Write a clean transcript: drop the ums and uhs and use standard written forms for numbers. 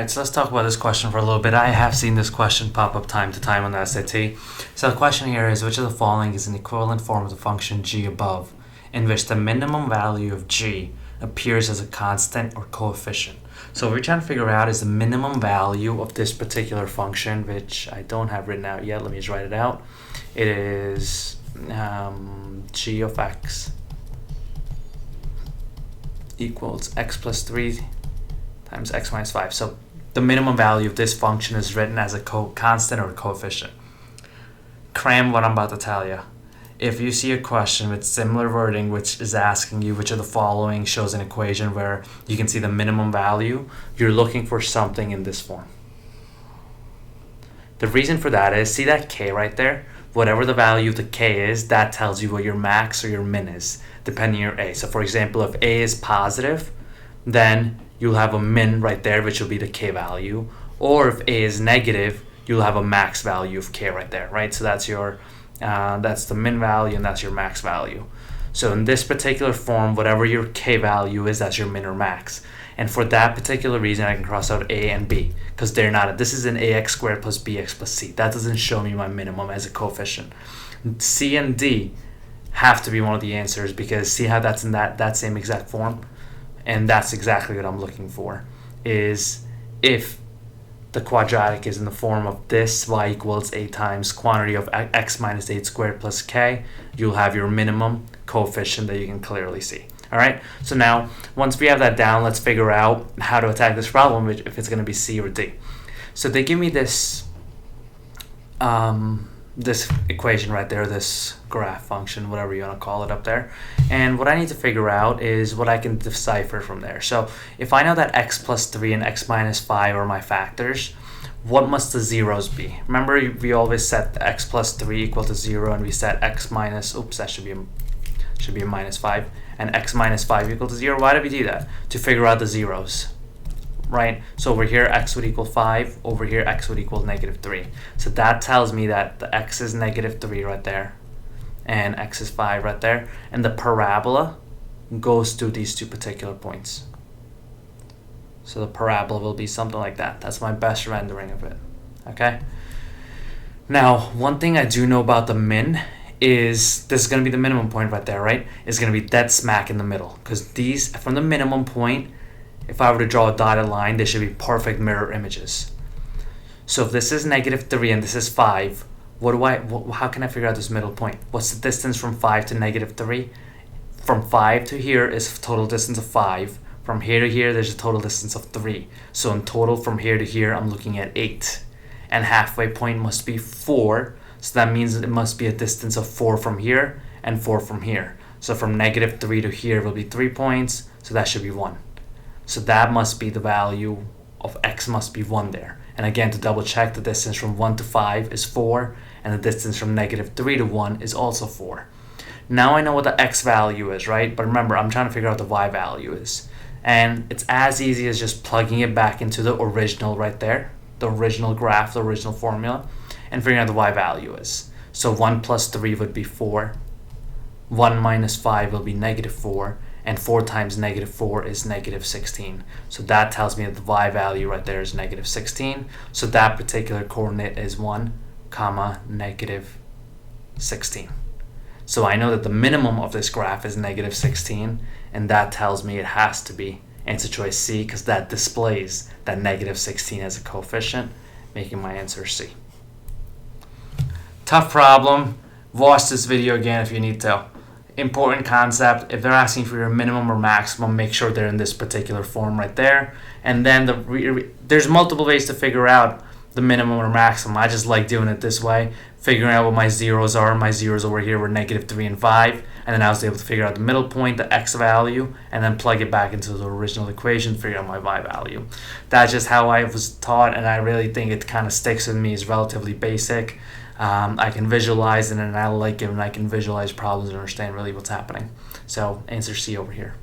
So let's talk about this question for a little bit. I have seen this question pop up time to time on the SAT. So the question here is, which of the following is an equivalent form of the function g above, in which the minimum value of g appears as a constant or coefficient? So what we're trying to figure out is the minimum value of this particular function, which I don't have written out yet. Let me just write it out. It is g of x equals x plus 3 times x minus 5. So the minimum value of this function is written as a constant or a coefficient. Cram what I'm about to tell you. If you see a question with similar wording which is asking you which of the following shows an equation where you can see the minimum value, you're looking for something in this form. The reason for that is, see that k right there? Whatever the value of the k is, that tells you what your max or your min is, depending on your a. So for example, if a is positive, then you'll have a min right there, which will be the k value. Or if a is negative, you'll have a max value of k right there, right? So that's your that's the min value and that's your max value. So in this particular form, whatever your k value is, that's your min or max. And for that particular reason, I can cross out a and b, because they're not. This is an ax squared plus bx plus c. That doesn't show me my minimum as a coefficient. C and d have to be one of the answers, because see how that's in that same exact form? And that's exactly what I'm looking for, is if the quadratic is in the form of this, y equals a times quantity of x minus 8 squared plus k, you'll have your minimum coefficient that you can clearly see. All right, so now once we have that down, let's figure out how to attack this problem, if it's going to be C or D. So they give me this this equation right there, this graph function, whatever you want to call it up there. And what I need to figure out is what I can decipher from there. So if I know that x plus 3 and x minus 5 are my factors, what must the zeros be? Remember, we always set the x plus 3 equal to 0, and we set x minus, that should be a minus 5, and x minus 5 equal to 0. Why did we do that? To figure out the zeros, right? So over here x would equal 5, over here x would equal negative 3. So that tells me that the x is negative 3 right there, and x is 5 right there, and the parabola goes to these two particular points. So the parabola will be something like that. That's my best rendering of it. Okay. Now, one thing I do know about the min is this is going to be the minimum point right there, right? It's going to be dead smack in the middle, because these, from the minimum point, if I were to draw a dotted line, they should be perfect mirror images. So if this is negative 3 and this is 5, how can I figure out this middle point? What's the distance from 5 to negative 3? From 5 to here is a total distance of 5. From here to here, there's a total distance of 3. So in total, from here to here, I'm looking at 8. And halfway point must be 4. So that means it must be a distance of 4 from here and 4 from here. So from negative 3 to here will be 3 points. So that should be 1. So that must be the value of x must be 1 there. And again, to double check, the distance from 1 to 5 is 4. And the distance from negative 3 to 1 is also 4. Now I know what the x value is, right? But remember, I'm trying to figure out the y value is. And it's as easy as just plugging it back into the original right there, the original graph, the original formula, and figuring out the y value is. So 1 plus 3 would be 4. 1 minus 5 will be negative 4. And 4 times negative 4 is negative 16. So that tells me that the y value right there is negative 16. So that particular coordinate is 1, comma, negative 16. So I know that the minimum of this graph is negative 16, and that tells me it has to be answer choice C, because that displays that negative 16 as a coefficient, making my answer C. Tough problem. Watch this video again if you need to. Important concept. If they're asking for your minimum or maximum, make sure they're in this particular form right there. And then there's multiple ways to figure out the minimum or maximum. I just like doing it this way, figuring out what my zeros are. My zeros over here were negative 3 and 5, and then I was able to figure out the middle point, the x value, and then plug it back into the original equation, figure out my y value. That's just how I was taught, and I really think it kind of sticks with me. It's relatively basic. I can visualize it, and I like it when I can visualize problems and understand really what's happening. So answer C over here.